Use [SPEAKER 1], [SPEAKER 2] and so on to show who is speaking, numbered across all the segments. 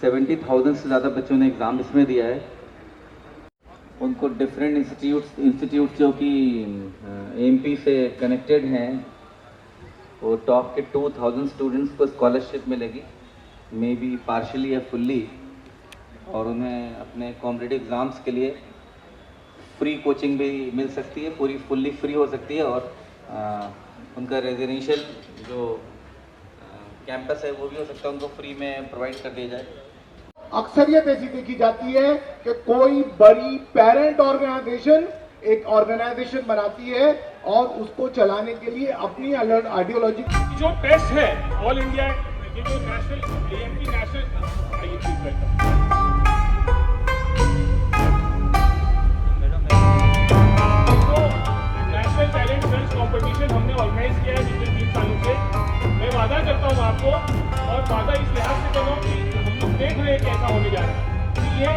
[SPEAKER 1] 70,000 से ज़्यादा बच्चों ने एग्ज़ाम इसमें दिया है। उनको डिफरेंट इंस्टीट्यूट जो कि एमपी से कनेक्टेड हैं, वो टॉप के 2000 स्टूडेंट्स को स्कॉलरशिप मिलेगी, मे बी पार्शली या फुल्ली, और उन्हें अपने कॉम्पिटिटिव एग्ज़ाम्स के लिए फ्री कोचिंग भी मिल सकती है, पूरी फुल्ली फ्री हो सकती है, और उनका रेजिडेंशियल जो कैंपस है वो भी हो सकता है उनको फ्री में प्रोवाइड कर दिया जाए।
[SPEAKER 2] अक्सरियत ऐसी देखी जाती है कि कोई बड़ी पेरेंट ऑर्गेनाइजेशन एक ऑर्गेनाइजेशन बनाती है और उसको चलाने के लिए अपनी आइडियोलॉजी।
[SPEAKER 3] जो टेस्ट है ऑल इंडिया, ये जो national AMP national talent search competition हमने ऑर्गेनाइज किया है पिछले 3 सालों से। मैं वादा करता हूँ आपको, और वादा इस लिहाज से कर रहा हूँ कि हम लोग देख रहे हैं कैसा होने जा रहा है कि ये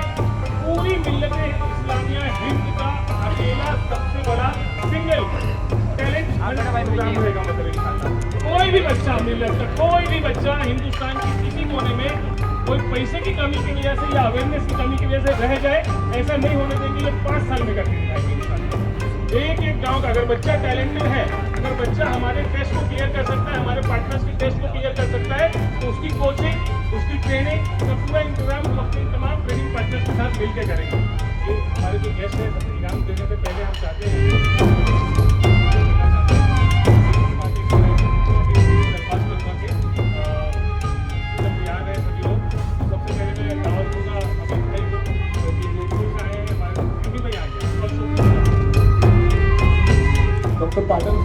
[SPEAKER 3] पूरी मिल्लत इस्लामिया हिंद का अकेला सबसे बड़ा सिंगल टैलेंट प्रोग्राम रहेगा। मतलब कोई भी बच्चा मिल्लत का, कोई भी बच्चा हिंदुस्तान की किसी कोने में कोई पैसे की कमी की वजह से या अवेयरनेस की कमी की वजह से रह जाए, ऐसा नहीं होने देंगे। ये 5 साल में करके दिखाएंगे। एक एक गांव का अगर बच्चा टैलेंटेड है, अगर बच्चा हमारे टेस्ट को क्लियर कर सकता है, हमारे पार्टनर्स के टेस्ट को क्लियर कर सकता है, तो उसकी कोचिंग, उसकी ट्रेनिंग, सब पूरा इंतजाम हम अपने तमाम ट्रेनिंग पार्टनर्स के साथ मिलकर करेंगे। ये हमारे जो गेस्ट है, सबको इनाम देने से पहले हम चाहते हैं
[SPEAKER 2] डॉक्टर पाटिल।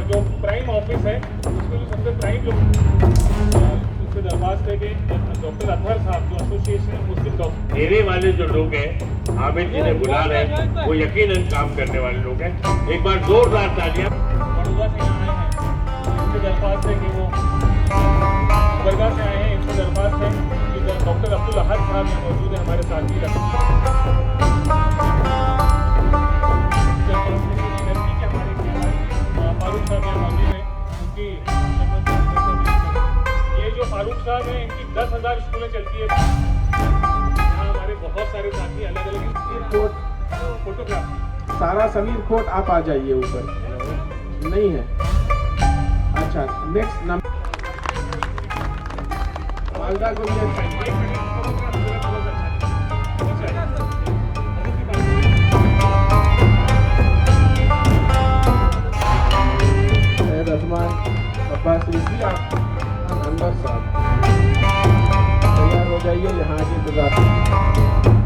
[SPEAKER 3] जो प्राइम ऑफिस है उसमें जो सबसे प्राइम लोग उससे दरख्वास्त है कि डॉक्टर अतहर साहब जो एसोसिएशन मुस्लिम डॉक्टर
[SPEAKER 4] मेरे वाले जो लोग हैं आमिर जी ने बुला रहे हैं, वो यकीनन काम करने वाले लोग हैं। एक बार जोरदार तालियां।
[SPEAKER 3] बड़ौदा से आए हैं, इनसे दरख्वास्त है कि वो बरगा से आए हैं, इनसे दरख्वास्त है कि डॉक्टर अब्दुल अहद साहब यहाँ मौजूद है हमारे साथ ही। फारूक साहब यहाँ मौजूद हैं, उनकी ये जो फारूक साहब हैं, इनकी 10,000 स्कूलें चलती है। यहाँ हमारे बहुत सारे साथी अलग अलग फोटोग्राफी।
[SPEAKER 2] सारा समीर कोट आप आ जाइए ऊपर। नहीं है, अच्छा नेक्स्ट नंबर मालदा को अब्बास रिजवी आप अंदर साहब तैयार हो जाइए यहाँ के इंतजार।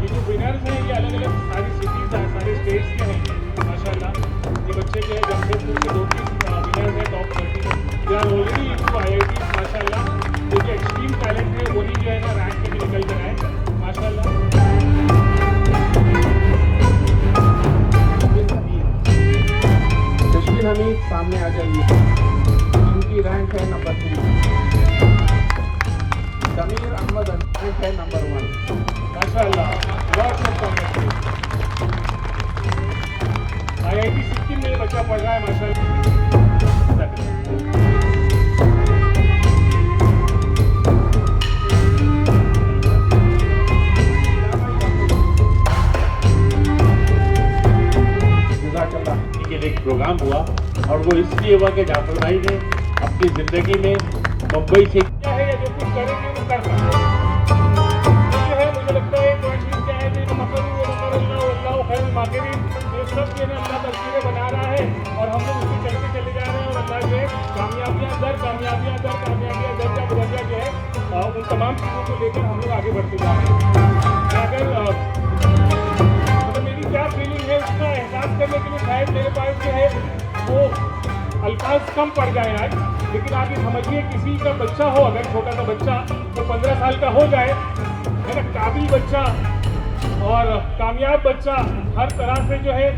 [SPEAKER 3] ये जो विनर्स हैं ये अलग अलग सारी सिटीज हैं, सारे स्टेट्स के हैं माशाल्लाह। ये बच्चे जो है जमशेदपुर के 2-3 विनर्स हैं टॉप 30। यहाँ ऑलरेडी IIT माशाल्लाह जो कि एक्सट्रीम टैलेंट है वही जो है ना रैंक में भी निकल कर आए माशाल्लाह।
[SPEAKER 2] तशकील हमीद सामने आ जाइए, उनकी रैंक है नंबर 3। समीर अहमद रैंक है नंबर 1
[SPEAKER 3] माशाल्लाह। IIT सिक्किम में बच्चा पढ़ रहा है माशाल्लाह।
[SPEAKER 4] एक प्रोग्राम हुआ और वो इसलिए हुआ कि जाफर भाई ने अपनी जिंदगी में मुंबई से
[SPEAKER 3] क्या है या जो कुछ करेंगे वो कर सकते हैं। है मुझे लगता है क्या है जो मतलब खैर माकिरीन ये सब जो है अल्लाह तस्वीरें बना रहा है और हम लोग उसके चलते चले जा रहे हैं और अल्लाह जो है कामयाबियाँ दर का दर्जा जो है उन तमाम चीज़ों को लेकर हम लोग आगे बढ़ते जा रहे हैं। अगर मतलब मेरी क्या फीलिंग है उसका एहसास करने के लिए शायद मेरे पास जो है वो अल्फाज कम पड़ जाए आज, लेकिन आप ये समझिए किसी का बच्चा हो, अगर छोटा सा बच्चा तो 15 साल का हो जाए, है ना, काबिल बच्चा और कामयाब बच्चा, हर तरह से जो है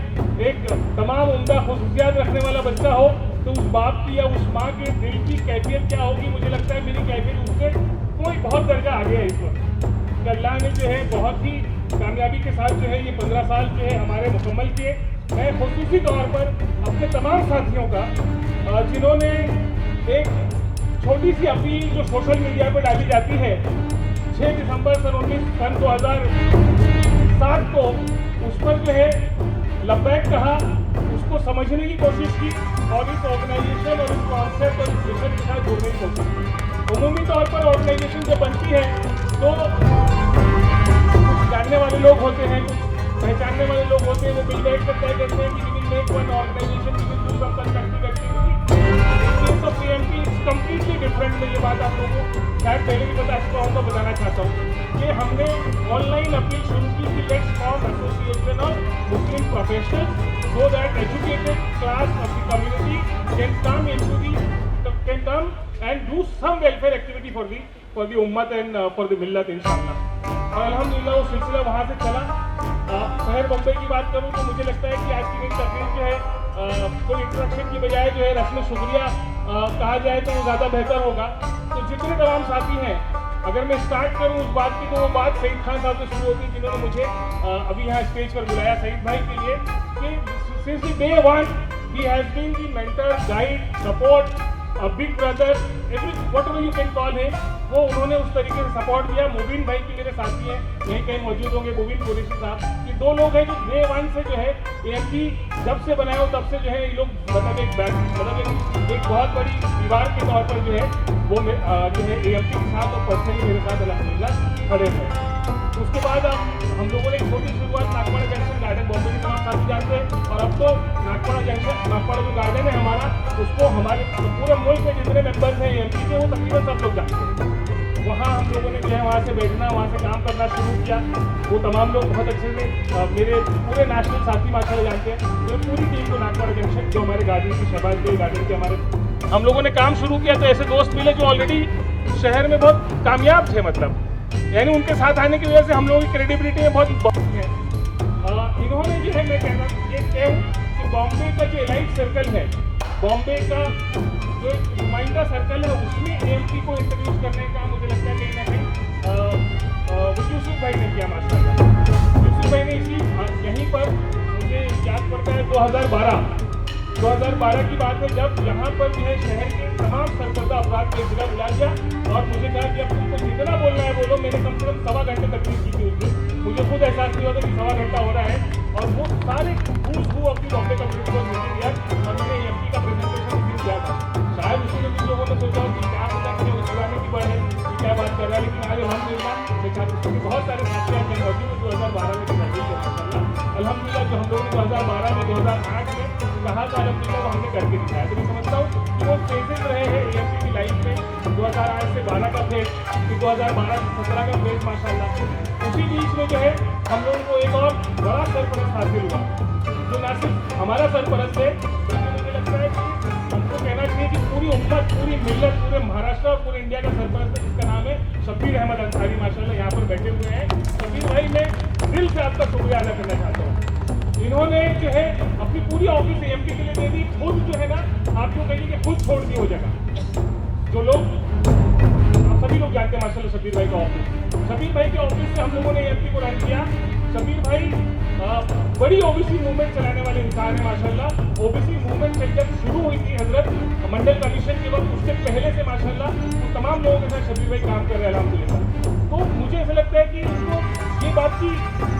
[SPEAKER 3] एक तमाम उम्दा खुसूसियात रखने वाला बच्चा हो, तो उस बाप की या उस माँ के दिल की कैफियत क्या होगी। मुझे लगता है मेरी कैफियत उससे कोई बहुत दर्जा आगे है इस वक्त। कि अल्लाह ने जो है बहुत ही कामयाबी के साथ जो है ये 15 साल जो है हमारे मुकम्मल किए। मैं खुसूसी तौर पर अपने तमाम साथियों का जिन्होंने एक छोटी सी अपील जो सोशल मीडिया पर डाली जाती है 6 दिसंबर सन 2007 को, उस पर जो है लब्बैक कहा, उसको समझने की कोशिश की और इस ऑर्गेनाइजेशन और इस कॉन्सेप्ट और इस विजन के साथ जुड़ने की कोशिश की। उमूमी तौर पर ऑर्गेनाइजेशन जब बनती है तो कुछ जानने वाले लोग होते हैं, कुछ पहचानने वाले लोग होते हैं, वो मिल बैठ कर तय करते हैं कि we will make one organisation, we will do some constructive activity. In case of AMP it's completely different. मैं ये बात आप लोगों को शायद पहले भी बता चुका हूँ, तो बताना चाहता हूँ कि हमने ऑनलाइन अपील शुरू की कि let's form association of Muslim professionals so that educated class of the community can come and do some welfare activity for the ummah and for the millat inshallah। और अल्हम्दुलिल्लाह वो सिलसिला वहाँ से चला। शहर बम्बई की बात करूँ तो मुझे लगता है कि आज की मेरी तकरीर जो है कोई इंट्रोडक्शन की बजाय जो है रस्म शुक्रिया कहा जाए तो वो ज़्यादा बेहतर होगा। तो जितने तमाम साथी हैं, अगर मैं स्टार्ट करूँ उस बात की तो वो बात सईद खान साहब से शुरू होती, जिन्होंने मुझे अभी यहाँ स्टेज पर बुलाया सईद भाई के लिए कि since the day one he has been the mentor, guide, support, a big brother, whatever you can call him। वो उन्होंने उस तरीके से सपोर्ट दिया। मुबीन भाई की मेरे साथी हैं, यहीं कहीं मौजूद होंगे, मुबीन कुरैशी साहब, ये दो लोग हैं जो डे वन से जो है एएमपी जब से बनाया हो तब से जो है ये लोग मतलब एक बहुत बड़ी दीवार के तौर पर जो है वो जो है एएमपी के साथ और पर्सनली मेरे साथ अल्हम्दुलिल्लाह खड़े हैं। उसके बाद हम लोगों ने एक छोटी शुरुआत नागपाड़ा जंक्शन गार्डन, बॉम्बे के तमाम साथी जानते हैं, और अब तो नागपाड़ा जो गार्डन है हमारा, उसको हमारे पूरे मुल्क में जितने मेंबर्स हैं एएमपी के वो तकरीबन सब लोग जानते हैं। वहाँ हम लोगों ने जो है वहाँ से बैठना, वहाँ से काम करना शुरू किया। वो तमाम लोग बहुत अच्छे से मेरे पूरे नेशनल साथी माशाल्लाह जानते हैं। तो पूरी टीम को नागपाड़ा जंक्शन जो हमारे गार्डन की शहबाज के गार्डन के हमारे हम लोगों ने काम शुरू किया, तो ऐसे दोस्त मिले जो ऑलरेडी शहर में बहुत कामयाब थे, मतलब यानी उनके साथ आने की वजह से हम लोगों की क्रेडिबिलिटी में बहुत है। इन्होंने जो है मैं कहना ये कहूँ कि बॉम्बे का जो एलाइट सर्कल है, बॉम्बे का जो नुमाइंदा सर्कल है, उसमें एएमपी को इंट्रोड्यूस करने का मुझे लगता है कहीं ना कहीं यूसुफ भाई ने किया माशाल्लाह। यूसुफ भाई ने इसी यहीं पर मुझे याद पड़ता है 2012 की बात है, जब यहाँ पर जो है शहर के तमाम सरकर्दा अफराद को एक जगह बुला दिया और मुझे कहा कि अब तुमको जितना बोलना है बोलो। मैंने कम से कम 1.25 घंटे तकलीफ की थी उस दिन, मुझे खुद एहसास नहीं होता कि 1.25 घंटा हो रहा है, और वो सारे अपनी बॉम्बे कम्युनिटी को मीटिंग दिया और मैंने एएमपी का प्रेजेंटेशन उस दिन किया था। शायद उसमें कुछ लोगों ने सोचा कि क्या पता कि वो पुराने की बढ़े कि क्या बात कर रहा है, लेकिन आज अल्हम्दुलिल्लाह मैं बहुत सारे साथी हैं मौजूद 2012 में अल्हम्दुलिल्लाह जो हम लोगों ने 2012 में 2008 में कहा था अल्हम्दुलिल्लाह वो हमने करके दिखाया। तो मैं समझता हूँ कि वो फेजेस रहे हैं एएमपी की लाइफ में, 2008 से 12 का फेज, फिर 2012 से 17 का फेज माशाल्लाह। उसी बीच में जो है हम लोगों को एक और बड़ा सरपरस्त हासिल हुआ, जो न सिर्फ हमारा सरपरस्त है बल्कि मुझे लगता है कि हमको कहना चाहिए कि पूरी उम्मत, पूरी मिल्लत, पूरे महाराष्ट्र और पूरे इंडिया का सरपरस्त है, जिसका नाम है शब्बीर अहमद अंसारी माशाल्लाह, यहाँ पर बैठे हुए हैं। शब्बीर भाई मैं दिल से आपका शुक्रिया अदा करना चाहता हूँ। इन्होंने जो है अपनी पूरी ऑफिस एएमपी के लिए दे दी, खुद जो है ना आपको कहिए कि खुद छोड़ दी हो जगह। जो लोग आप सभी लोग जानते हैं माशाल्लाह शब्बीर भाई का ऑफिस, शब्बीर भाई के ऑफिस से हम लोगों ने एएमपी को रन किया। शब्बीर भाई बड़ी ओबीसी मूवमेंट चलाने वाले इंसान है माशाल्लाह। ओबीसी मूवमेंट जब शुरू हुई थी हजरत मंडल कमीशन के वक्त, उससे पहले से माशाल्लाह तो तमाम लोगों के साथ शब्बीर भाई काम कर रहे हैं अल्हम्दुलिल्लाह। तो मुझे ऐसा लगता है कि उसको ये बात की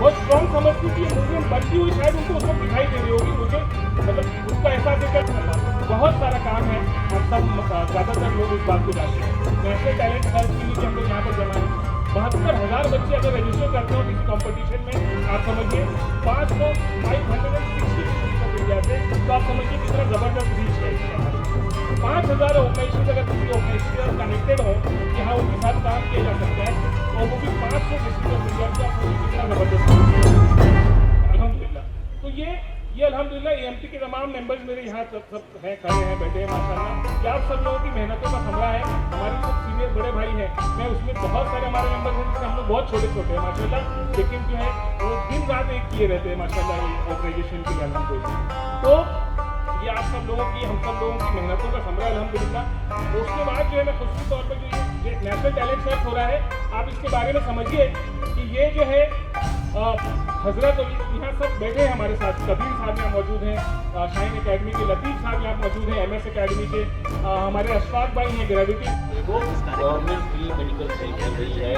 [SPEAKER 3] बहुत स्ट्रॉन्ग समझ थी कि ये मूवमेंट बनती हुई शायद उनको उस वक्त दिखाई दे रही होगी, मुझे मतलब उसका एहसास है। बहुत सारा काम है, हम सब ज़्यादातर लोग इस बात को जानते हैं। नेशनल टैलेंट सर्च के लिए हम लोग यहाँ पर जमा हैं। 72,000 बच्चे अगर रजिस्टर करते हो किसी कॉम्पिटिशन में, आप समझिए 560 इंडिया से, तो आप समझिए कितना ज़बरदस्त रीच है इसका। 5,000 ऑर्गेनाइजेशन अगर किसी ऑर्गेनाइजेशन कनेक्टेड हो कि हाँ उनके साथ काम किया जा मेंबर्स मेरे यहाँ सब हैं, खड़े हैं, बैठे हैं माशाल्लाह। ये आप सब लोगों की मेहनतों का समरा है। हमारे सब सीनियर बड़े भाई हैं, मैं उसमें बहुत सारे हमारे मेंबर्स हैं जिसमें हम लोग बहुत छोटे छोटे हैं माशाल्लाह, लेकिन जो है वो दिन रात एक किए रहते हैं माशाल्लाह ऑर्गेनाइजेशन के लिए अल्हम्दुलिल्लाह। तो ये आप सब लोगों की, हम सब लोगों की मेहनतों का समरा है अल्हम्दुलिल्लाह। तो उसके बाद जो है मैं खुशी तौर पर जो ये नेशनल टैलेंट सर्च हो रहा है, आप इसके बारे में समझिए कि ये जो है हजरत यहाँ सब बैठे हैं हमारे साथ। कबीर साहब यहाँ मौजूद हैं, शाहीन एकेडमी के लतीफ़ साहब यहाँ मौजूद हैं, MS एकेडमी के हमारे अशफाक भाई हैं gravity.
[SPEAKER 4] Government free medical seat चल रही है,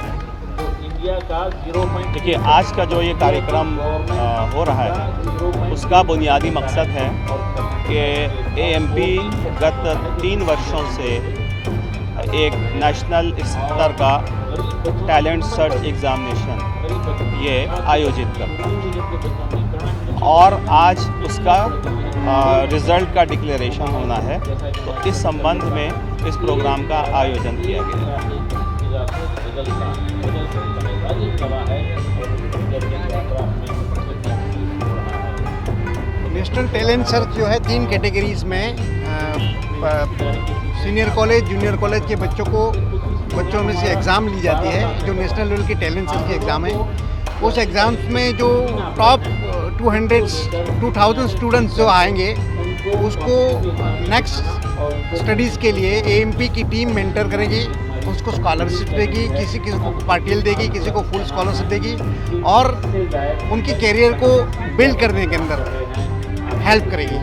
[SPEAKER 4] तो इंडिया का 0.
[SPEAKER 5] देखिए, आज का जो ये कार्यक्रम हो रहा है उसका बुनियादी मकसद है कि AMP गत 3 वर्षों से एक नेशनल स्तर का टैलेंट सर्च एग्ज़ामिनेशन ये आयोजित करता है और आज उसका रिज़ल्ट का डिक्लेरेशन होना है। तो इस संबंध में इस प्रोग्राम का आयोजन किया गया है।
[SPEAKER 6] नेशनल टैलेंट सर्च जो है 3 कैटेगरीज में सीनियर कॉलेज, जूनियर कॉलेज के बच्चों में से एग्ज़ाम ली जाती है, जो नेशनल लेवल की टैलेंट सर्च के एग्ज़ाम है। उस एग्ज़ाम्स में जो टॉप 2000 स्टूडेंट्स जो आएंगे उसको नेक्स्ट स्टडीज़ के लिए AMP की टीम मेंटर करेगी, उसको स्कॉलरशिप देगी, किसी को पार्टियल देगी, किसी को फुल स्कॉलरशिप देगी और उनके कैरियर को बिल्ड करने के अंदर हेल्प करेगी।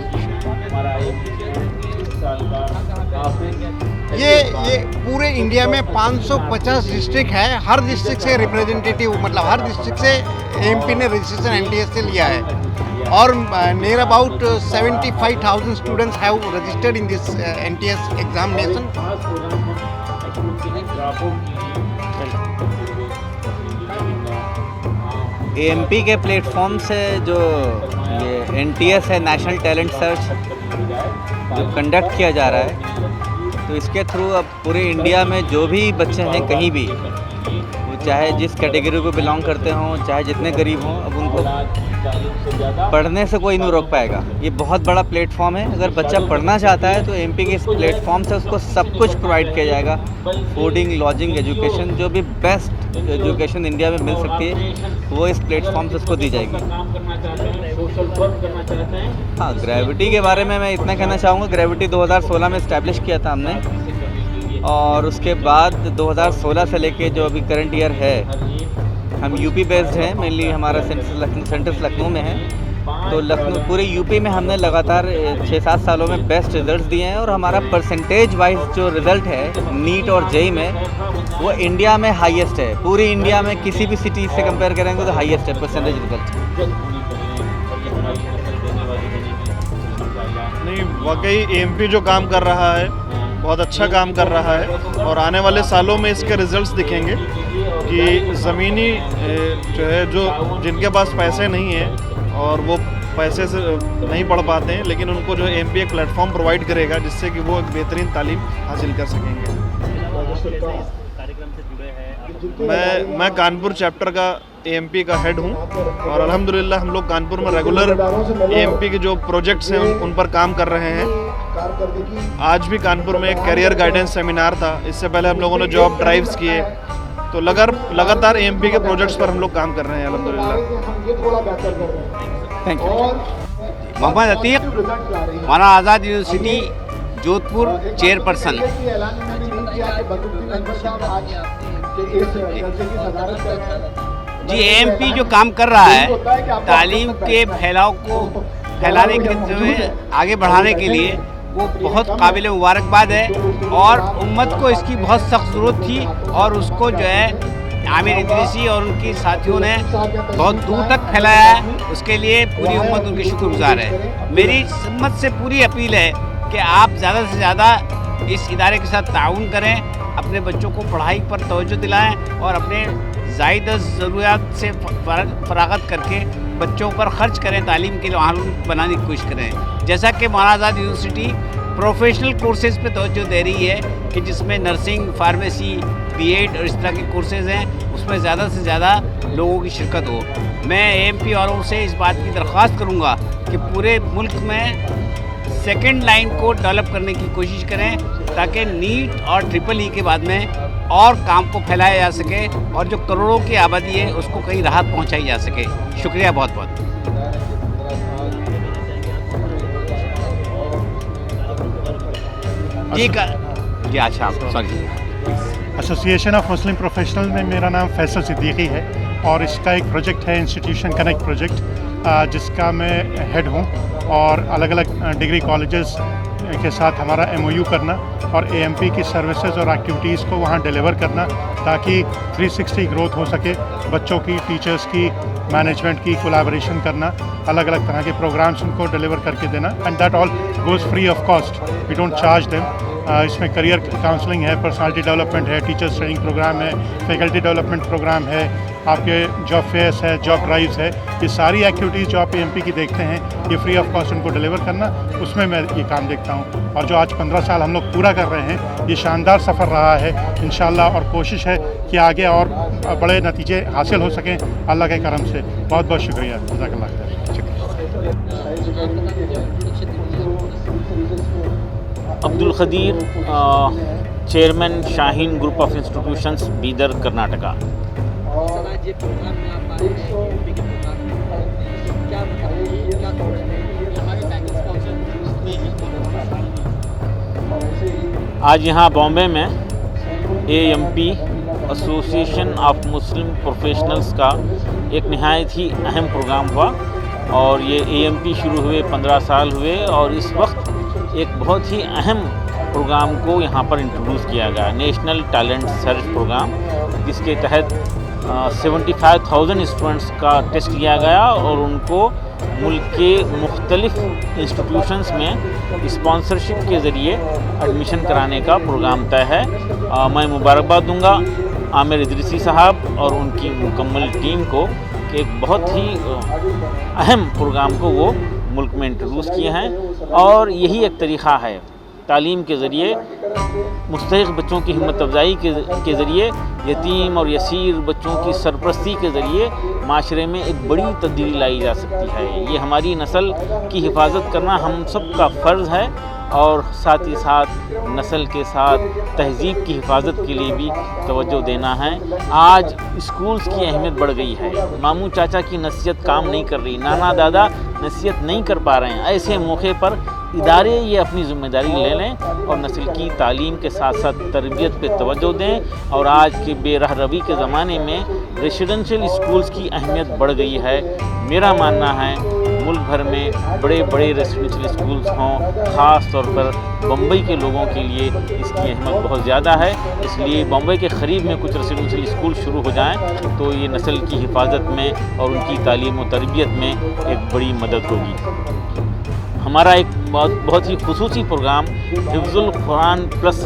[SPEAKER 6] ये पूरे इंडिया में 550 डिस्ट्रिक्ट है, हर डिस्ट्रिक्ट से रिप्रेजेंटेटिव, मतलब हर डिस्ट्रिक्ट से AMP ने रजिस्ट्रेशन NTS से लिया है और near about 75,000 students have registered in this NTS examination.
[SPEAKER 1] AMP के प्लेटफॉर्म से जो ये NTS है, नेशनल टैलेंट सर्च, जो कंडक्ट किया जा रहा है, तो इसके थ्रू अब पूरे इंडिया में जो भी बच्चे हैं कहीं भी, वो चाहे जिस कैटेगरी को बिलोंग करते हों, चाहे जितने गरीब हों, अब उनको पढ़ने से कोई नहीं रोक पाएगा। ये बहुत बड़ा प्लेटफॉर्म है। अगर बच्चा पढ़ना चाहता है तो AMP के इस प्लेटफॉर्म से उसको सब कुछ प्रोवाइड किया जाएगा, फूडिंग, लॉजिंग, एजुकेशन, जो भी बेस्ट एजुकेशन इंडिया में मिल सकती है वो इस प्लेटफॉर्म से उसको दी जाएगी। हाँ, ग्रेविटी के बारे में मैं इतना कहना चाहूँगा, ग्रेविटी 2016 में इस्टेब्लिश किया था हमने और उसके बाद 2016 से लेके जो अभी करंट ईयर है, हम यूपी बेस्ड हैं, मेनली हमारा सेंटर्स लखनऊ में है। तो लखनऊ पूरे यूपी में हमने लगातार 6-7 सालों में बेस्ट रिजल्ट्स दिए हैं और हमारा परसेंटेज वाइज जो रिज़ल्ट है नीट और JEE में वो इंडिया में हाईएस्ट है। पूरी इंडिया में किसी भी सिटी से कंपेयर करेंगे तो हाईएस्ट है परसेंटेज रिजल्ट।
[SPEAKER 7] नहीं, वाकई AMP जो काम कर रहा है बहुत अच्छा काम कर रहा है और आने वाले सालों में इसके रिजल्ट्स दिखेंगे कि ज़मीनी जो है, जो जिनके पास पैसे नहीं हैं और वो पैसे से नहीं पढ़ पाते हैं, लेकिन उनको जो AMP एक प्लेटफॉर्म प्रोवाइड करेगा जिससे कि वो एक बेहतरीन तालीम हासिल कर सकेंगे। मैं कानपुर चैप्टर का AMP का हेड हूँ और अल्हम्दुलिल्लाह हम लोग कानपुर में रेगुलर AMP के जो प्रोजेक्ट्स हैं उन पर काम कर रहे हैं। आज भी कानपुर में एक करियर गाइडेंस सेमिनार था, इससे पहले हम लोगों ने जॉब ड्राइव्स किए, तो लगातार AMP के प्रोजेक्ट्स पर हम लोग काम कर रहे हैं अल्हम्दुलिल्लाह।
[SPEAKER 1] Thank you.
[SPEAKER 8] Mohammad Atiq, Maulana Azad university Jodhpur chairperson. Ji, AMP जो काम कर रहा है तालीम के फैलाव को फैलाने के आगे बढ़ाने के लिए, वो बहुत काबिल मुबारकबाद है और उम्मत को इसकी बहुत सख्त ज़रूरत थी और उसको जो है आमिर इदरीसी और उनकी साथियों ने बहुत दूर तक फैलाया है। उसके लिए पूरी उम्मत उनकी शुक्रगुजार है। मेरी उम्मत से पूरी अपील है कि आप ज़्यादा से ज़्यादा इस इदारे के साथ ताउन करें, अपने बच्चों को पढ़ाई पर तवज्जो दिलाएं और अपने ज़ायद ज़रूरियात से फरागत करके बच्चों पर ख़र्च करें, तालीम के लिए माहौल बनाने की कोशिश करें। जैसा कि मौलाना आज़ाद यूनिवर्सिटी प्रोफेशनल कोर्सेज़ पे तवज्जो दे रही है कि जिसमें नर्सिंग, फार्मेसी, BEd और इस तरह के कोर्सेज़ हैं, उसमें ज़्यादा से ज़्यादा लोगों की शिरकत हो। मैं AMP वालों से इस बात की दरख्वास्त करूँगा कि पूरे मुल्क में सेकंड लाइन को डेवलप करने की कोशिश करें ताकि नीट और ट्रिपल ई के बाद में और काम को फैलाया जा सके और जो करोड़ों की आबादी है उसको कहीं राहत पहुंचाई जा सके। शुक्रिया बहुत बहुत। जी अच्छा sorry.
[SPEAKER 9] Association of Muslim professional में मेरा नाम फैसल सिद्दीकी है और इसका एक प्रोजेक्ट है इंस्टीट्यूशन कनेक्ट प्रोजेक्ट, जिसका मैं हेड हूँ और अलग अलग डिग्री कॉलेजेस के साथ हमारा MOU करना और AMP की सर्विसेज और एक्टिविटीज़ को वहाँ डिलीवर करना ताकि 360 ग्रोथ हो सके। बच्चों की, टीचर्स की, मैनेजमेंट की कोलैबोरेशन करना, अलग अलग तरह के प्रोग्राम्स उनको डिलीवर करके देना, and that all goes free of cost. We don't charge them. इसमें करियर काउंसलिंग है, पर्सनालिटी डेवलपमेंट है, टीचर्स ट्रेनिंग प्रोग्राम है, फैकल्टी डेवलपमेंट प्रोग्राम है, आपके जॉब फेयर्स है, जॉब ड्राइव्स है। ये सारी एक्टिविटीज़ जो आप AMP की देखते हैं ये फ्री ऑफ कॉस्ट उनको डिलीवर करना, उसमें मैं ये काम देखता हूँ। और जो आज 15 साल हम लोग पूरा कर रहे हैं, ये शानदार सफ़र रहा है इंशाल्लाह, और कोशिश है कि आगे और बड़े नतीजे हासिल हो सकें अल्लाह के करम से। बहुत बहुत शुक्रिया। जज़ाकल्लाह खैर।
[SPEAKER 10] Abdul Khadir, chairman Shaheen group of institutions, Bidar, Karnataka. आज यहाँ बॉम्बे में AMP association of Muslim professionals का एक नहायत ही अहम प्रोग्राम हुआ और ये AMP शुरू हुए 15 साल हुए और इस वक्त एक बहुत ही अहम प्रोग्राम को यहाँ पर इंट्रोड्यूस किया गया, नेशनल टैलेंट सर्च प्रोग्राम, जिसके तहत 75,000 स्टूडेंट्स का टेस्ट लिया गया और उनको मुल्क के मुख्तलिफ इंस्टीट्यूशंस में स्पॉन्सरशिप के ज़रिए एडमिशन कराने का प्रोग्राम तय है। मैं मुबारकबाद दूंगा आमिर इदरीसी साहब और उनकी मुकम्मल टीम को कि एक बहुत ही अहम प्रोग्राम को वो मुल्क में इंट्रोड्यूस किए हैं और यही एक तरीक़ा है तालीम के ज़रिए मुस्तहिक़ बच्चों की हिम्मत अफजाई के ज़रिए, यतीम और यसीर बच्चों की सरपरस्ती के ज़रिए माशरे में एक बड़ी तब्दीली लाई जा सकती है। ये हमारी नस्ल की हिफाजत करना हम सब का फ़र्ज़ है और साथ ही साथ नस्ल के साथ तहज़ीब की हिफाजत के लिए भी तवज्जो देना है। आज स्कूल्स की अहमियत बढ़ गई है, मामू चाचा की नसीहत काम नहीं कर रही, नाना दादा नसीहत नहीं कर पा रहे हैं। ऐसे मौके पर इदारे ये अपनी ज़िम्मेदारी ले लें और नस्ल की तालीम के साथ साथ तरबियत पे तवज्जो दें। और आज के बेरहरवी के ज़माने में रेसिडेंशियल स्कूल्स की अहमियत बढ़ गई है। मेरा मानना है मुल्क भर में बड़े बड़े रेसिडेंशियल स्कूल्स हों, ख़ास तौर पर बम्बई के लोगों के लिए इसकी अहमियत बहुत ज़्यादा है। इसलिए बम्बई के करीब में कुछ रेसिडेंशियल स्कूल शुरू हो जाएं तो ये नस्ल की हिफाजत में और उनकी तालीम और तरबियत में एक बड़ी मदद होगी। हमारा एक बहुत ही खुसूसी प्रोग्राम हिफ्ज़ुल कुरान प्लस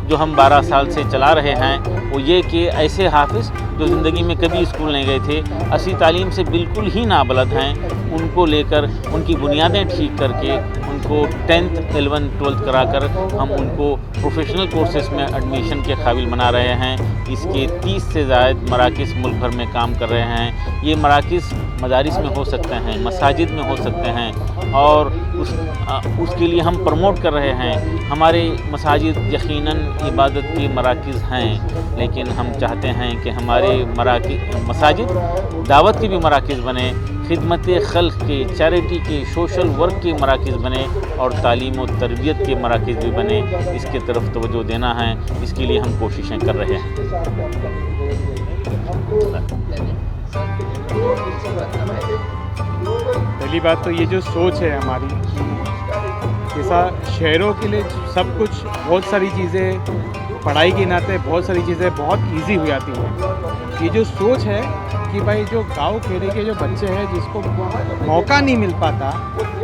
[SPEAKER 10] जो हम 12 साल से चला रहे हैं वो ये कि ऐसे हाफिज़ जो ज़िंदगी में कभी स्कूल नहीं गए थे, असली तालीम से बिल्कुल ही नाबलद हैं, उनको लेकर उनकी बुनियादें ठीक करके उनको 10th 11th 12th कराकर हम उनको प्रोफेशनल कोर्सेज़ में एडमिशन के काबिल बना रहे हैं। इसके 30 से ज़ायद मराकिज़ मुल्क भर में काम कर रहे हैं। ये मराकिज़ मदारिस में हो सकते हैं, मसाजिद में हो सकते हैं और उसके लिए हम प्रमोट कर रहे हैं। हमारे मसाजिद यकीनन इबादत के मराकिज़ हैं, लेकिन हम चाहते हैं कि हमारे मसाजिद दावत के भी मराकिज़ बने, खिदमत खल्क़ के, चैरिटी के, सोशल वर्क के मराकिज़ बने और तालीम और तरबियत के मराकिज़ भी बने। इसके तरफ तवज्जो देना है, इसके लिए हम कोशिशें कर रहे हैं।
[SPEAKER 11] पहली बात तो ये जो सोच है हमारी, जैसा शहरों के लिए सब कुछ, बहुत सारी चीज़ें पढ़ाई के नाते बहुत सारी चीज़ें बहुत इजी हो जाती हैं। ये जो सोच है कि भाई जो गांव खेड़े के जो बच्चे हैं जिसको मौका नहीं मिल पाता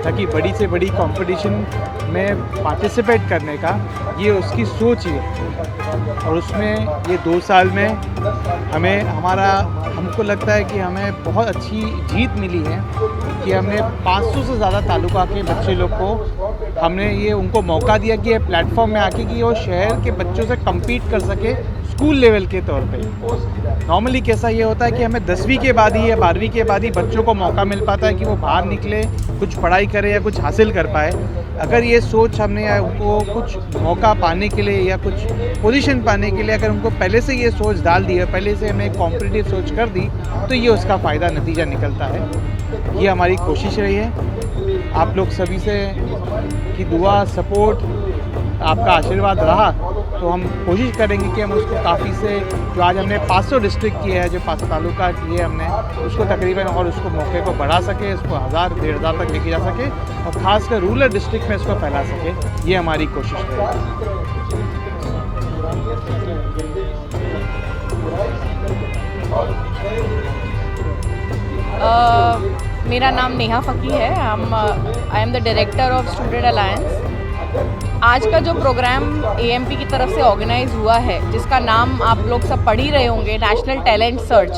[SPEAKER 11] ताकि बड़ी से बड़ी कंपटीशन में पार्टिसिपेट करने का, ये उसकी सोच ही है। और उसमें ये 2 साल में हमको लगता है कि हमें बहुत अच्छी जीत मिली है कि हमने 500 से ज़्यादा तालुका के बच्चे लोग को हमने ये उनको मौका दिया कि ये प्लेटफॉर्म में आके कि वो शहर के बच्चों से कम्पीट कर सके स्कूल लेवल के तौर पे। नॉर्मली कैसा ये होता है कि हमें 10वीं के बाद ही या 12वीं के बाद ही बच्चों को मौका मिल पाता है कि वो बाहर निकले, कुछ पढ़ाई करे या कुछ हासिल कर पाए। अगर ये सोच हमने उनको कुछ मौका पाने के लिए या कुछ पोजीशन पाने के लिए अगर उनको पहले से ये सोच डाल दी है, पहले से हमें कॉम्पिटिटिव सोच कर दी, तो ये उसका फ़ायदा नतीजा निकलता है। ये हमारी कोशिश रही है। आप लोग सभी से की दुआ, सपोर्ट, आपका आशीर्वाद रहा तो हम कोशिश करेंगे कि हम उसको काफ़ी से जो आज हमने 500 डिस्ट्रिक्ट किए हैं, जो 500 तालुका किए हमने, उसको तकरीबन और उसको मौके को बढ़ा सके, उसको 1000-1500 तक लेके जा सके और ख़ासकर रूरल डिस्ट्रिक्ट में इसको फैला सके। ये हमारी कोशिश रहेगी।
[SPEAKER 12] मेरा नाम नेहा फ़की है। I am the director of student alliance. आज का जो प्रोग्राम एएमपी की तरफ से ऑर्गेनाइज हुआ है, जिसका नाम आप लोग सब पढ़ ही रहे होंगे, नेशनल टैलेंट सर्च,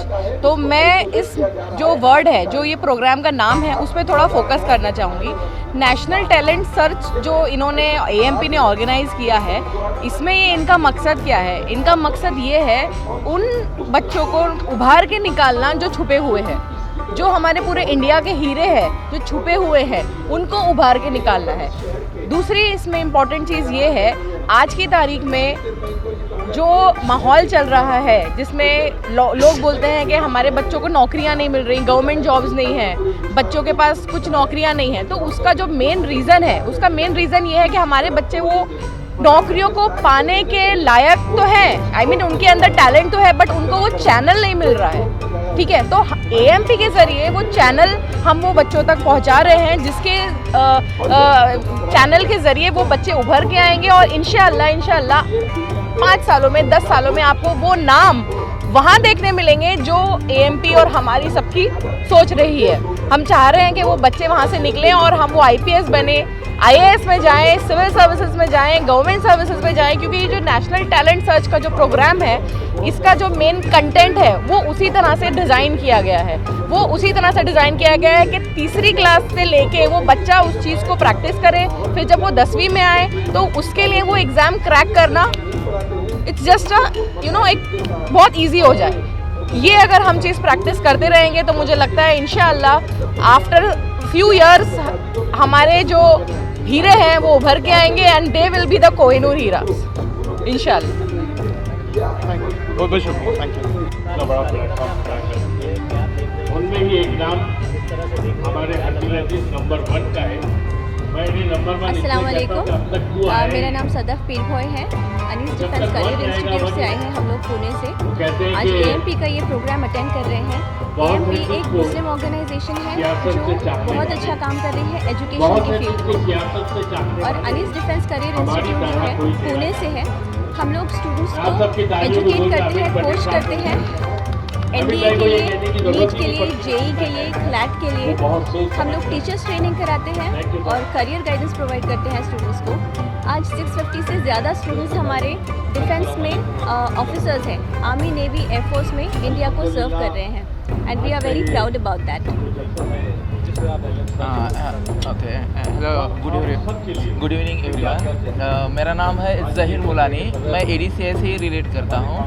[SPEAKER 12] तो मैं इस जो वर्ड है, जो ये प्रोग्राम का नाम है, उस पर थोड़ा फोकस करना चाहूँगी। नेशनल टैलेंट सर्च जो इन्होंने एएमपी ने ऑर्गेनाइज़ किया है, इसमें ये इनका मकसद क्या है? इनका मकसद ये है उन बच्चों को उभार के निकालना जो छुपे हुए हैं, जो हमारे पूरे इंडिया के हीरे हैं, जो छुपे हुए हैं, उनको उभार के निकालना है। दूसरी इसमें इम्पॉर्टेंट चीज़ ये है, आज की तारीख में जो माहौल चल रहा है, जिसमें लोग बोलते हैं कि हमारे बच्चों को नौकरियां नहीं मिल रही, गवर्नमेंट जॉब्स नहीं हैं, बच्चों के पास कुछ नौकरियां नहीं हैं, तो उसका जो मेन रीज़न है, उसका मेन रीज़न ये है कि हमारे बच्चे वो नौकरियों को पाने के लायक तो हैं, आई मीन उनके अंदर टैलेंट तो है, बट उनको वो चैनल नहीं मिल रहा है। ठीक है, तो एएमपी के ज़रिए वो चैनल हम वो बच्चों तक पहुंचा रहे हैं, जिसके चैनल के ज़रिए वो बच्चे उभर के आएंगे और इंशाअल्लाह 5 सालों में, 10 सालों में आपको वो नाम वहाँ देखने मिलेंगे जो एएमपी और हमारी सबकी सोच रही है। हम चाह रहे हैं कि वो बच्चे वहाँ से निकलें और हम वो आईपीएस बने, आईएएस में जाएं, सिविल सर्विसेज में जाएं, गवर्नमेंट सर्विसेज में जाएं, क्योंकि ये जो नेशनल टैलेंट सर्च का जो प्रोग्राम है, इसका जो मेन कंटेंट है वो उसी तरह से डिज़ाइन किया गया है। वो उसी तरह से डिज़ाइन किया गया है कि तीसरी क्लास से लेके वो बच्चा उस चीज़ को प्रैक्टिस करे, फिर जब वो 10वीं में आए तो उसके लिए वो एग्ज़ाम क्रैक करना इट्स जस्ट एक बहुत ईजी हो जाए। ये अगर हम चीज़ प्रैक्टिस करते रहेंगे तो मुझे लगता है इंशाअल्लाह आफ्टर फ्यू ईयर्स हमारे जो हीरे हैं वो उभर के आएंगे and they will be the Kohinoor heera इंशाअल्लाह।
[SPEAKER 11] बहुत बहुत शुक्रिया, थैंक यू।
[SPEAKER 4] बड़ा प्लेटफॉर्म उनमें ही एग्जाम हमारे नंबर 1 का है।
[SPEAKER 13] अस्सलाम वालेकुम, मेरा नाम सदफ पीर भॉय है। अनीस डिफेंस करियर इंस्टीट्यूट से आए हैं हम लोग पुणे से। आज एएमपी का ये प्रोग्राम अटेंड कर रहे हैं। एएमपी एक मुस्लिम ऑर्गेनाइजेशन है जो बहुत अच्छा काम कर रही है एजुकेशन की फील्ड में, और अनीस डिफेंस करियर इंस्टीट्यूट जो है पुणे से है। हम लोग स्टूडेंट्स को एजुकेट करते हैं, कोच करते हैं, एनडीए के लिए, नीट के लिए, जेई के लिए, क्लैट के लिए। हम लोग टीचर्स ट्रेनिंग कराते हैं और करियर गाइडेंस प्रोवाइड करते हैं स्टूडेंट्स को। आज 650 से ज़्यादा स्टूडेंट्स हमारे डिफेंस में ऑफिसर्स हैं, आर्मी, नेवी, एयरफोर्स में इंडिया को सर्व कर रहे हैं, and we are very proud about that.
[SPEAKER 14] Okay, hello, good evening everyone. मेरा नाम है ज़हीर मुलानी, मैं एडीसीए से रिलेट करता हूँ।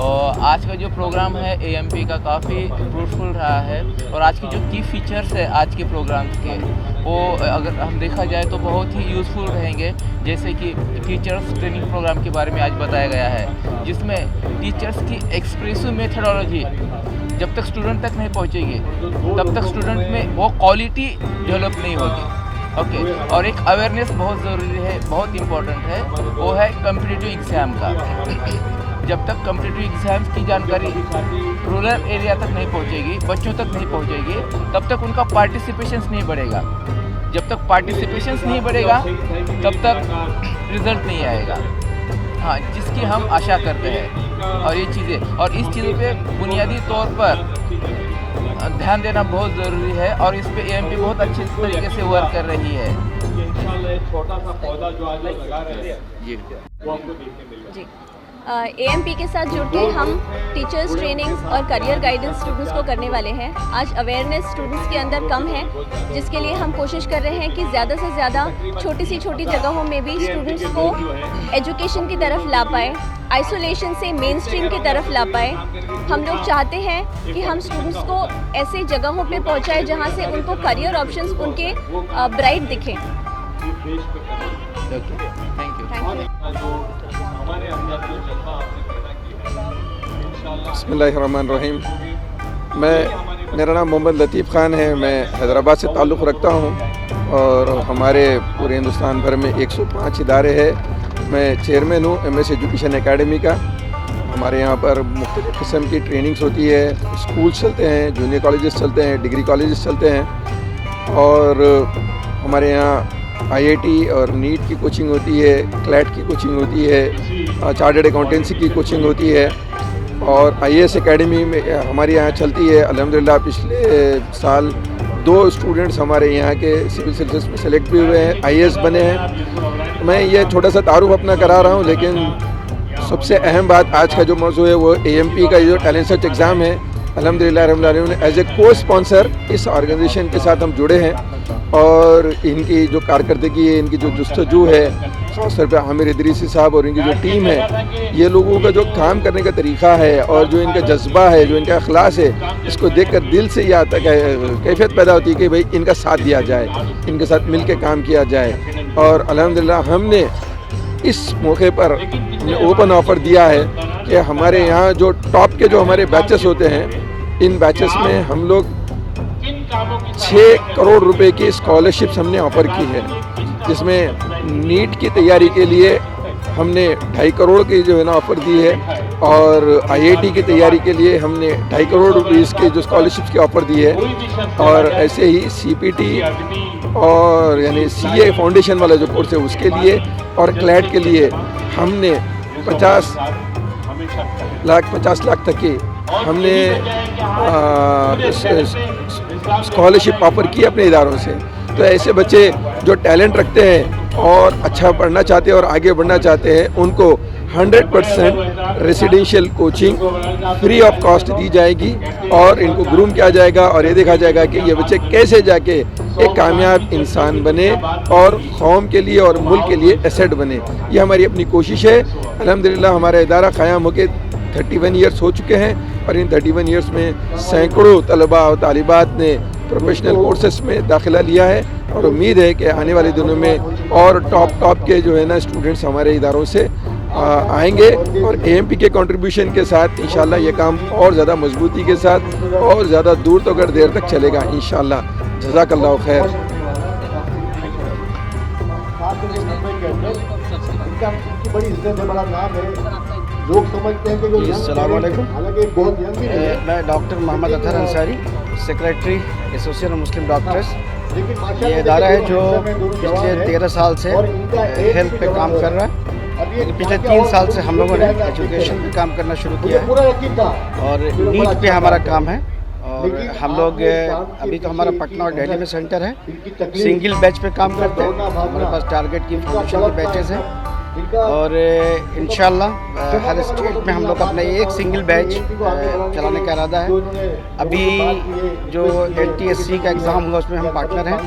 [SPEAKER 14] और आज का जो प्रोग्राम है एएमपी का काफ़ी फ्रूटफुल रहा है, और आज की जो की फीचर्स है आज के प्रोग्राम्स के, वो अगर हम देखा जाए तो बहुत ही यूज़फुल रहेंगे। जैसे कि टीचर्स ट्रेनिंग प्रोग्राम के बारे में आज बताया गया है, जिसमें टीचर्स की एक्सप्रेसिव मेथडोलॉजी जब तक स्टूडेंट तक नहीं पहुंचेगी तब तक स्टूडेंट में वो क्वालिटी डेवलप नहीं होगी। ओके, और एक अवेयरनेस बहुत ज़रूरी है, बहुत इम्पोर्टेंट है, वो है कॉम्पिटिटिव एग्ज़ाम का। जब तक कॉम्पिटिटिव एग्ज़ाम्स की जानकारी रूरल एरिया तक नहीं पहुंचेगी, बच्चों तक नहीं पहुंचेगी, तब तक उनका पार्टिसिपेशंस नहीं बढ़ेगा। जब तक पार्टिसिपेशंस नहीं बढ़ेगा तब तक रिज़ल्ट नहीं आएगा, हाँ, जिसकी हम आशा करते हैं। और ये चीज़ें और इस चीज़ों पे बुनियादी तौर पर ध्यान देना बहुत ज़रूरी है, और इस पे एएमपी बहुत अच्छे तरीके से वर्क कर रही है।
[SPEAKER 3] छोटा सा पौधा जो आज लगा रहे हैं
[SPEAKER 14] जी
[SPEAKER 3] वो हमको देखने मिल रहा है।
[SPEAKER 13] AMP के साथ जुड़ के हम टीचर्स ट्रेनिंग्स और करियर गाइडेंस स्टूडेंट्स को करने वाले हैं। आज अवेयरनेस स्टूडेंट्स के अंदर कम है, जिसके लिए हम कोशिश कर रहे हैं कि ज़्यादा से ज़्यादा छोटी जगहों में भी स्टूडेंट्स को एजुकेशन की तरफ ला पाए, आइसोलेशन से मेन स्ट्रीम की तरफ ला पाए। हम लोग चाहते हैं कि हम स्टूडेंट्स को ऐसे जगहों पे पहुंचाएं जहां से उनको करियर ऑप्शंस उनके ब्राइट दिखें।
[SPEAKER 15] बिस्मिल्लाहिर्रहमानिर्रहीम। मेरा नाम मोहम्मद लतीफ़ ख़ान है। मैं हैदराबाद से ताल्लुक़ रखता हूँ और हमारे पूरे हिंदुस्तान भर में 105 इदारे हैं। मैं चेयरमैन हूँ MS एजुकेशन एकेडमी का। हमारे यहाँ पर मुख्तलिफ़ किस्म की ट्रेनिंग्स होती है, स्कूल्स चलते हैं, जूनियर कॉलेजेस चलते हैं, डिग्री कॉलेजेस चलते हैं और हमारे यहाँ IIT और नीट की कोचिंग होती है, क्लैट की कोचिंग होती है, चार्टर्ड अकाउंटेंसी की कोचिंग होती है और IAS एकेडमी में हमारे यहाँ चलती है। अल्हम्दुलिल्लाह पिछले साल 2 स्टूडेंट्स हमारे यहाँ के सिविल सर्विसेज में सेलेक्ट भी हुए हैं, IAS बने हैं। मैं ये छोटा सा तारुफ अपना करा रहा हूँ, लेकिन सबसे अहम बात आज का जो मौजू है वो AMP का जो टैलेंट सर्च एग्ज़ाम है। अल्हम्दुलिल्लाह रब्बिल आलमीन एज ए को स्पॉन्सर इस ऑर्गेनाइजेशन के साथ हम जुड़े हैं और इनकी जो कारकर्दगी है, इनकी जो जुस्तजू है, खासतौर पर आमिर इदरीसी साहब और इनकी जो टीम है, ये लोगों का जो काम करने का तरीक़ा है और जो इनका जज्बा है, जो इनका अखलास है, इसको देखकर दिल से ये आता है, कैफियत पैदा होती है कि भाई इनका साथ दिया जाए, इनके साथ मिल के काम किया जाए। और अल्हम्दुलिल्लाह हमने इस मौके पर ओपन ऑफ़र दिया है कि हमारे यहाँ जो टॉप के जो हमारे बैचेस होते हैं, इन बैचेस में हम लोग 6 करोड़ रुपए की स्कॉलरशिप्स हमने ऑफ़र की है, जिसमें नीट की तैयारी के लिए हमने 2.5 करोड़ की जो है ना ऑफ़र दी है और IIT की तैयारी के लिए हमने 2.5 करोड़ रुपीज़ के जो स्कॉलरशिप्स की ऑफ़र दी है और ऐसे ही CPT और यानी CA फाउंडेशन वाला जो कोर्स है उसके लिए और क्लैट के लिए हमने 50 लाख तक की हमने स्कॉलरशिप ऑफ़र की अपने इदारों से। तो ऐसे बच्चे जो टैलेंट रखते हैं और अच्छा पढ़ना चाहते हैं और आगे बढ़ना चाहते हैं, उनको 100% residential coaching free of cost दी जाएगी और इनको ग्रूम किया जाएगा और ये देखा जाएगा कि ये बच्चे कैसे जाके एक कामयाब इंसान बने और कौम के लिए और मुल्क के लिए एसेट बने। ये हमारी अपनी कोशिश है। अल्हम्दुलिल्लाह हमारा इदारा क़याम होकर 31 ईयर्स हो चुके हैं और इन 31 ईयर्स में सैकड़ों तलबा और तालिबात ने प्रोफेशनल कोर्सेस में दाखिला लिया है और उम्मीद है कि आने वाले दिनों में और टॉप के जो है ना स्टूडेंट्स हमारे इदारों से आएंगे और AMP के कंट्रीब्यूशन के साथ इंशाल्लाह ये काम और ज़्यादा मजबूती के साथ और ज़्यादा दूर तो देर तक चलेगा इंशाल्लाह। जज़ाकल्लाहु खैर।
[SPEAKER 2] बड़ी इज्जत है, बड़ा नाम है, लोग समझते हैं कि जो
[SPEAKER 6] अस्सलाम वालेकुम।
[SPEAKER 2] हालांकि बहुत यंग भी नहीं है।
[SPEAKER 6] मैं doctor Mohammad Athar Ansari, secretary association Muslim doctors. ये इदारा है जो पिछले 13 साल से हेल्थ पे काम कर रहा है। पिछले 3 साल से हम लोगों ने एजुकेशन पे काम करना शुरू किया है और नीट पे हमारा काम है। और हम लोग अभी तो हमारा पटना और दिल्ली में सेंटर है, सिंगल बैच पे काम करते हैं। हमारे पास टारगेट की फाउंडेशन के बैचेस हैं और इंशाल्लाह हर स्टेट में हम लोग अपना एक सिंगल बैच चलाने का इरादा है। अभी जो NTSC का एग्ज़ाम हुआ उसमें हम पार्टनर हैं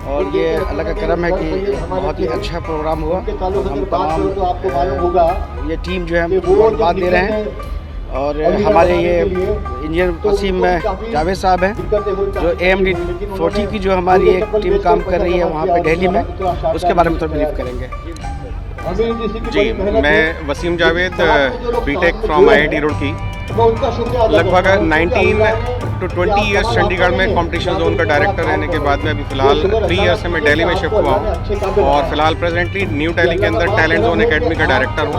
[SPEAKER 6] और ये अल्लाह का करम है कि बहुत ही अच्छा प्रोग्राम हुआ। हम तमाम ये टीम जो है हम धन्यवाद दे रहे हैं और हमारे ये इंजीनियर वसीम जावेद साहब हैं जो AMD 40 की जो हमारी एक टीम काम कर रही है वहाँ पे दिल्ली में, उसके बारे में तो ब्रीफ करेंगे।
[SPEAKER 16] जी, मैं Wasim Javed BTech from IIT Roorkee. लगभग 19 to 20 ईयर्स चंडीगढ़ में कंपटीशन जोन का डायरेक्टर रहने के बाद में अभी फ़िलहाल 3 ईयर्स से मैं दिल्ली में शिफ्ट हुआ हूँ और फ़िलहाल प्रेजेंटली न्यू दिल्ली के अंदर टैलेंट जोन एकेडमी का डायरेक्टर हूँ।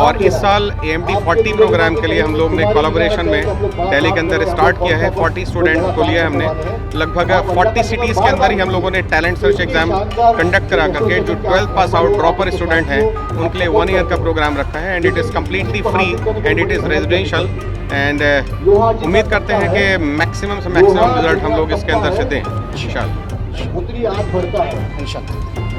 [SPEAKER 16] और इस साल AMP 40 प्रोग्राम के लिए हम लोग ने कोलैबोरेशन में दिल्ली के अंदर स्टार्ट किया है। 40 स्टूडेंट्स को लिया हमने, लगभग 40 सिटीज़ के अंदर ही हम लोगों ने टैलेंट सर्च एग्ज़ाम कंडक्ट करा करके जो 12th pass out dropper student हैं उनके लिए 1 ईयर का प्रोग्राम रखा है and it is completely free and it is residential and उम्मीद करते हैं कि मैक्सिमम से मैक्सिमम रिजल्ट हम लोग इसके अंदर से दें इंशाल्लाह।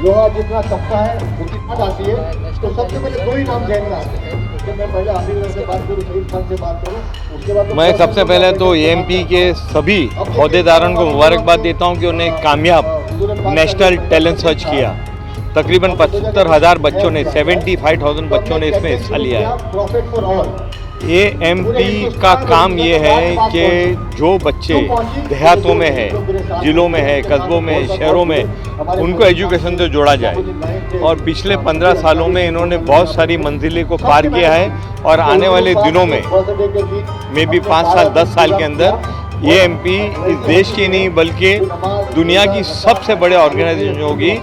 [SPEAKER 2] लोहा जितना चपटा है उतनी बात आती है। तो सबसे पहले दो ही नाम जहन में आते हैं। तो मैं पहले हाफिज से बात करूँ, शहीद खान से बात करूँ, उसके बाद
[SPEAKER 17] मैं सबसे पहले तो एएमपी के सभी अहदेदारों को मुबारकबाद देता हूं कि उन्हें कामयाब नेशनल टैलेंट सर्च किया। तकरीबन 75,000 बच्चों ने 75,000 बच्चों ने इसमें हिस्सा लिया है। एएमपी का काम ये है कि जो बच्चे देहातों में है, ज़िलों में है, कस्बों में, शहरों में, उनको एजुकेशन से जोड़ा जाए। और पिछले 15 सालों में इन्होंने बहुत सारी मंजिलें को पार किया है और आने वाले दिनों में मे बी 5 साल 10 साल के अंदर एएमपी इस देश की नहीं बल्कि दुनिया की सबसे बड़े ऑर्गेनाइजेशन होगी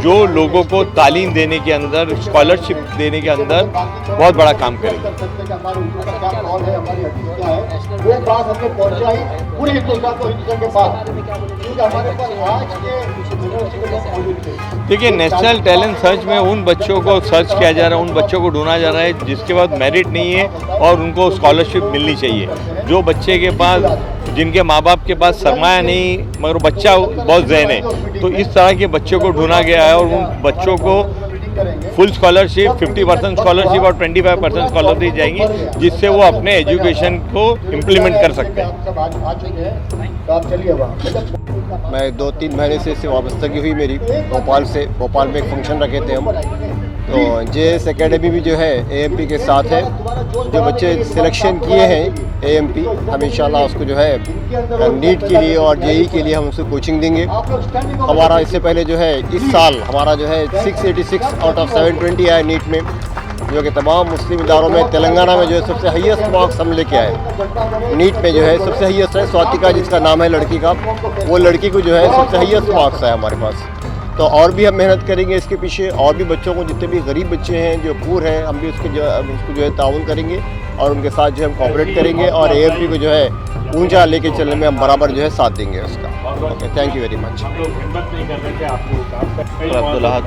[SPEAKER 17] जो लोगों को तालीम देने के अंदर, स्कॉलरशिप देने के अंदर बहुत बड़ा काम करेगी। देखिए, नेशनल टैलेंट सर्च में उन बच्चों को सर्च किया जा रहा है, उन बच्चों को ढूंढा जा रहा है जिसके बाद मेरिट नहीं है और उनको स्कॉलरशिप मिलनी चाहिए। जो बच्चे के पास, जिनके माँ बाप के पास सरमाया नहीं मगर बच्चा बहुत ज़हन है, तो इस तरह के बच्चों को ढूंढा गया है और उन बच्चों को फुल स्कॉलरशिप, 50% स्कॉलरशिप और 25% स्कॉलरशिप दी जाएगी, जिससे वो अपने एजुकेशन को इम्प्लीमेंट कर सकते हैं।
[SPEAKER 18] मैं 2-3 महीने से इससे वाबस्तगी हुई मेरी भोपाल से। भोपाल में एक फंक्शन रखे थे हम, तो जेएस एकेडमी भी जो है एएमपी के साथ है। जो बच्चे सिलेक्शन किए हैं एएमपी, हम इंशाल्लाह उसको जो है नीट के लिए और जेई के लिए हम उसको कोचिंग देंगे। हमारा इससे पहले जो है इस साल हमारा जो है 686 आउट ऑफ 720 आया नीट में, जो कि तमाम मुस्लिम इदारों में तेलंगाना में जो है सबसे हाईएस्ट मार्क्स हम लेके आए। नीट में जो है सबसे हाईएस्ट है स्वातिका, जिसका नाम है लड़की का, वो लड़की को जो है सबसे हाईएस्ट मार्क्स है हमारे पास। तो और भी हम मेहनत करेंगे इसके पीछे, और भी बच्चों को, जितने भी गरीब बच्चे हैं जो पूर हैं, हम भी उसको जो है ताउन करेंगे और उनके साथ जो हम कोऑपरेट करेंगे और एएमपी को जो है ऊंचा लेके चलने में हम बराबर जो है साथ देंगे उसका। Okay, thank you very much.
[SPEAKER 5] Abdul Ahad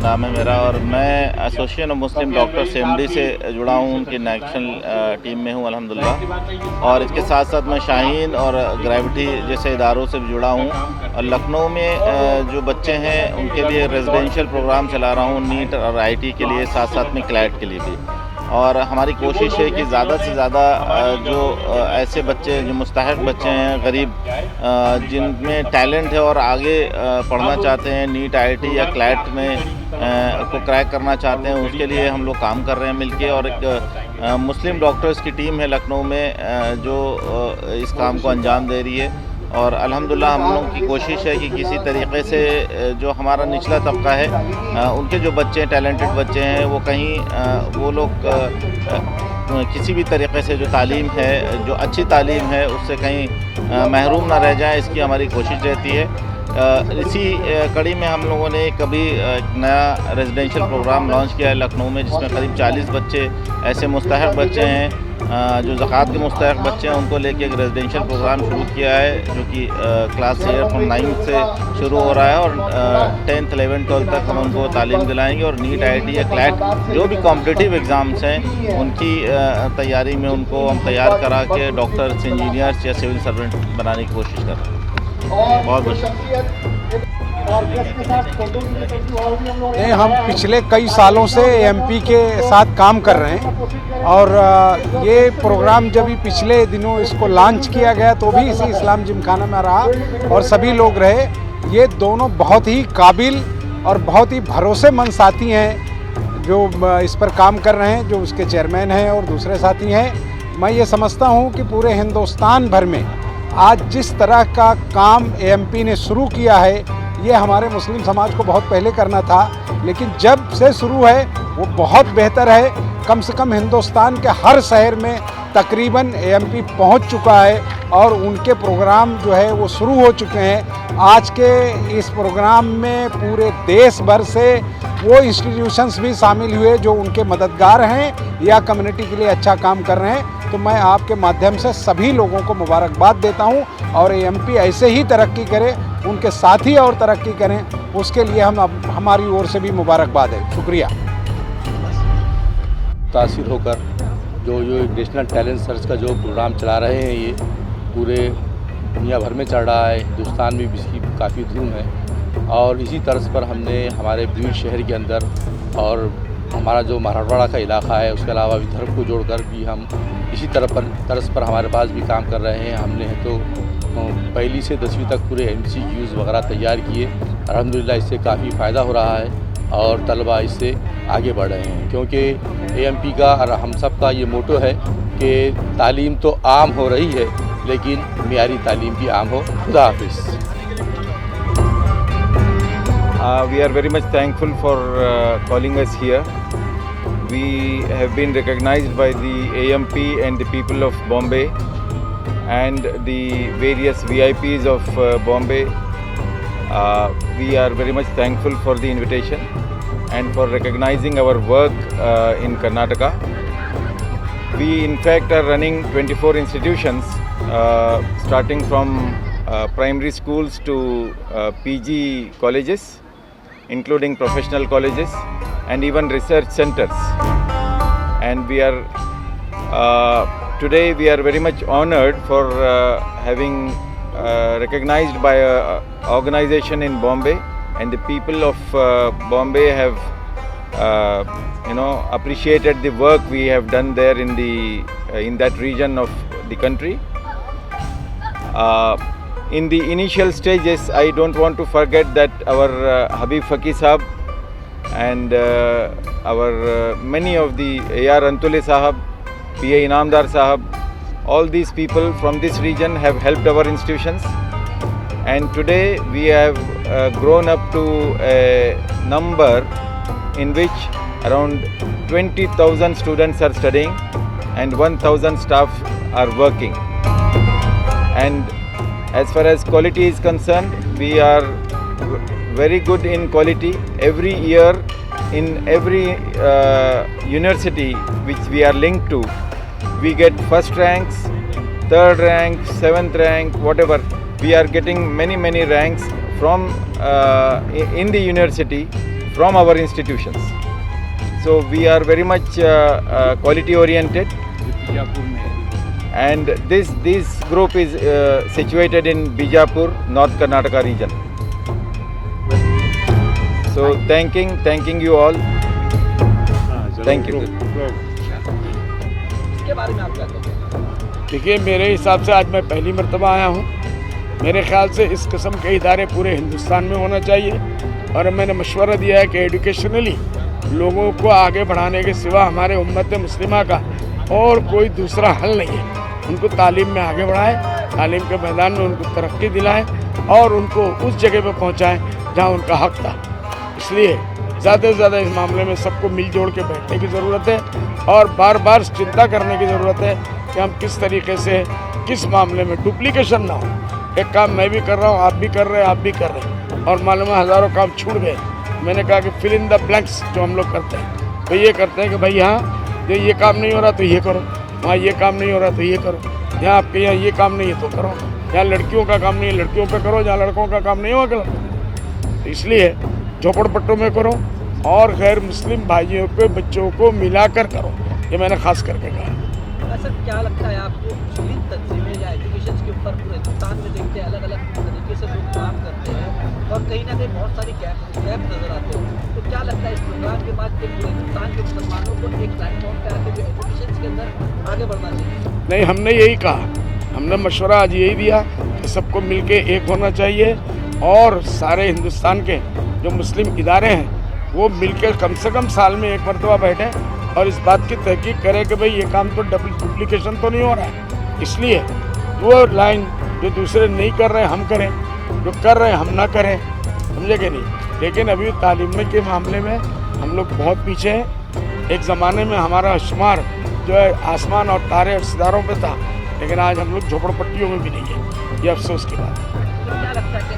[SPEAKER 5] नाम है मेरा और मैं association of Muslim doctors MD से जुड़ा हूँ, उनकी नेशनल टीम में हूँ अल्हम्दुलिल्लाह। और इसके साथ साथ मैं शाहीन और ग्रेविटी जैसे इदारों से भी जुड़ा हूँ। और लखनऊ में जो बच्चे हैं उनके लिए रेजिडेंशियल प्रोग्राम चला रहा हूँ, नीट और आईटी के लिए, साथ साथ में क्लैट के लिए भी। और हमारी कोशिश है कि ज़्यादा से ज़्यादा जो ऐसे बच्चे जो मुस्तहिक बच्चे हैं, गरीब, जिनमें टैलेंट है और आगे पढ़ना चाहते हैं, नीट आईटी या क्लैट में को क्रैक करना चाहते हैं, उसके लिए हम लोग काम कर रहे हैं मिलके। और एक मुस्लिम डॉक्टर्स की टीम है लखनऊ में जो इस काम को अंजाम दे रही है। और अल्हम्दुलिल्लाह हम लोगों की कोशिश है कि किसी तरीके से जो हमारा निचला तबका है, उनके जो बच्चे टैलेंटेड बच्चे हैं, वो कहीं वो लोग किसी भी तरीके से जो तालीम है, जो अच्छी तालीम है, उससे कहीं महरूम ना रह जाए, इसकी हमारी कोशिश रहती है। इसी कड़ी में हम लोगों ने कभी एक नया रेजिडेंशियल प्रोग्राम लॉन्च किया है लखनऊ में, जिसमें करीब 40 बच्चे ऐसे मुस्तहिक बच्चे हैं जो ज़कात के मुस्तहिक बच्चे हैं, उनको लेके एक रेजिडेंशियल प्रोग्राम शुरू किया है, जो कि क्लास ईयर फ्रॉम 9th से शुरू हो रहा है और 10th 11th 12th तक हम उनको तालीम दिलाएंगे। और नीट आईटी या क्लैट जो भी कॉम्पिटिटिव एग्ज़ाम्स हैं, उनकी तैयारी में उनको हम तैयार करा के डॉक्टर्स, इंजीनियर्स या सिविल सर्वेंट बनाने की कोशिश कर रहे हैं। बहुत
[SPEAKER 19] हम पिछले कई सालों से एएमपी के साथ काम कर रहे हैं और ये प्रोग्राम जब भी पिछले दिनों इसको लॉन्च किया गया तो भी इसी इस्लाम जिमखाना में रहा और सभी लोग रहे। ये दोनों बहुत ही काबिल और बहुत ही भरोसेमंद साथी हैं जो इस पर काम कर रहे हैं, जो उसके चेयरमैन हैं और दूसरे साथी हैं। मैं ये समझता हूँ कि पूरे हिंदुस्तान भर में आज जिस तरह का काम एएमपी ने शुरू किया है, ये हमारे मुस्लिम समाज को बहुत पहले करना था, लेकिन जब से शुरू है वो बहुत बेहतर है। कम से कम हिंदुस्तान के हर शहर में तकरीबन एएमपी पहुंच चुका है और उनके प्रोग्राम जो है वो शुरू हो चुके हैं। आज के इस प्रोग्राम में पूरे देश भर से वो इंस्टीट्यूशंस भी शामिल हुए जो उनके मददगार हैं या कम्युनिटी के लिए अच्छा काम कर रहे हैं। तो मैं आपके माध्यम से सभी लोगों को मुबारकबाद देता हूं और एएमपी ऐसे ही तरक्की करे, उनके साथी और तरक्की करें, उसके लिए हमारी ओर से भी मुबारकबाद है। शुक्रिया।
[SPEAKER 20] मुतासिर होकर जो नेशनल टैलेंट सर्च का जो प्रोग्राम चला रहे हैं, ये पूरे दुनिया भर में चल रहा है, हिंदुस्तान में भी इसकी काफ़ी धूम है। और इसी तर्ज पर हमने हमारे भीड़ शहर के अंदर और हमारा जो मराठवाड़ा का इलाका है उसके अलावा विदर्भ को जोड़कर भी हम इसी तर्ज पर हमारे पास भी काम कर रहे हैं। हमने तो पहली से 10वीं तक पूरे MCQs वगैरह तैयार किए। अल्हम्दुलिल्लाह इससे काफ़ी फ़ायदा हो रहा है और तलबा इससे आगे बढ़ रहे हैं, क्योंकि AMP का और हम सब का ये मोटो है कि तालीम तो आम हो रही है लेकिन मियारी तालीम भी आम हो। खुदा हाफिज़।
[SPEAKER 21] We are very much thankful for calling us here. We have been recognized by the AMP and the people of Bombay and the various VIPs of Bombay. We are very much thankful for the invitation and for recognizing our work in Karnataka. We in fact are running 24 institutions starting from primary schools to PG colleges, including professional colleges and even research centers. And we are today we are very much honored for having recognized by an organization in Bombay, and the people of Bombay have appreciated the work we have done there in that region of the country. In the initial stages, I don't want to forget that our Habib Faqih Sahab and our many of the A.R. Antule Sahab, P.A. Inamdar Sahab, all these people from this region have helped our institutions, and today we have grown up to a number in which around 20,000 students are studying and 1,000 staff are working. And as far as quality is concerned, we are very good in quality. Every year in every university which we are linked to, we get first ranks, third rank, seventh rank, whatever. We are getting many ranks from in the university from our institutions. So we are very much quality oriented. And this group is situated in Bijapur, North Karnataka region. So thanking you all. Thank you.
[SPEAKER 19] देखिए, मेरे हिसाब से आज मैं पहली मर्तबा आया हूँ। मेरे ख्याल से इस किस्म के इदारे पूरे हिंदुस्तान में होना चाहिए, और मैंने मशवरा दिया है कि एजुकेशनली लोगों को आगे बढ़ाने के सिवा हमारे उम्मत मुस्लिमा का और कोई दूसरा हल नहीं है। उनको तालीम में आगे बढ़ाएं, तालीम के मैदान में उनको तरक्की दिलाएं और उनको उस जगह पर पहुंचाएं जहां उनका हक था। इसलिए ज़्यादा से ज़्यादा इस मामले में सबको मिलजुल के बैठने की ज़रूरत है और बार बार चिंता करने की ज़रूरत है कि हम किस तरीके से किस मामले में डुप्लीकेशन ना हो। एक काम मैं भी कर रहा हूँ, आप भी कर रहे हैं, आप भी कर रहे हैं, और मालूम है हज़ारों काम छूट गए। मैंने कहा कि फिल इन द ब्लैंक्स जो हम लोग करते हैं, तो ये करते हैं कि भाई यहाँ ये काम नहीं हो रहा तो ये करो, वहाँ ये काम नहीं हो रहा तो ये करो, यहाँ आपके यहाँ ये काम नहीं है तो करो, यहाँ लड़कियों का काम नहीं है लड़कियों पे करो, जहाँ लड़कों का काम नहीं होगा करो। तो इसलिए झोपड़पट्टों में करो और गैर मुस्लिम भाइयों के बच्चों को मिलाकर करो, ये मैंने खास करके कहा।
[SPEAKER 22] सर, क्या लगता है आपको मुस्लिम तंजीमें या एजुकेशन के ऊपर पूरे हिंदुस्तान में देखते हैं अलग अलग तरीके से लोग काम करते हैं और कहीं ना कहीं बहुत सारी गैप नजर आते हैं, तो क्या लगता है इस प्रोग्राम के बाद पूरे हिंदुस्तान के मुसलमानों को एक प्लेटफॉर्म पे आकर जो एजुकेशन के अंदर आगे बढ़ना चाहिए? नहीं, हमने यही कहा, हमने मशवरा आज यही दिया कि सबको मिल के एक होना चाहिए और सारे हिंदुस्तान के जो मुस्लिम इदारे हैं वो मिलकर कम से कम साल में एक मरतबा बैठें और इस बात की तहकीक करें कि भाई ये काम तो डुप्लीकेशन तो नहीं हो रहा है। इसलिए वो लाइन जो दूसरे नहीं कर रहे हम करें, जो कर रहे हैं हम ना करें, समझे कि नहीं। लेकिन अभी तालीम के मामले में हम लोग बहुत पीछे हैं। एक ज़माने में हमारा शुमार जो है आसमान और तारे और सितारों पे था, लेकिन आज हम लोग झोपड़पट्टियों में भी नहीं है। ये अफसोस की बात है। क्या लगता है कि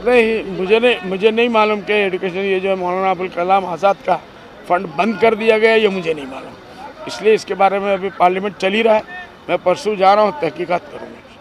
[SPEAKER 19] नहीं, मुझे नहीं मालूम कि एजुकेशन ये जो मौलाना अबुल कलाम आज़ाद का फ़ंड बंद कर दिया गया, ये मुझे नहीं मालूम। इसलिए इसके बारे में अभी पार्लियामेंट चल ही रहा है, मैं परसों जा रहा हूँ, तहकीकात करूँगा।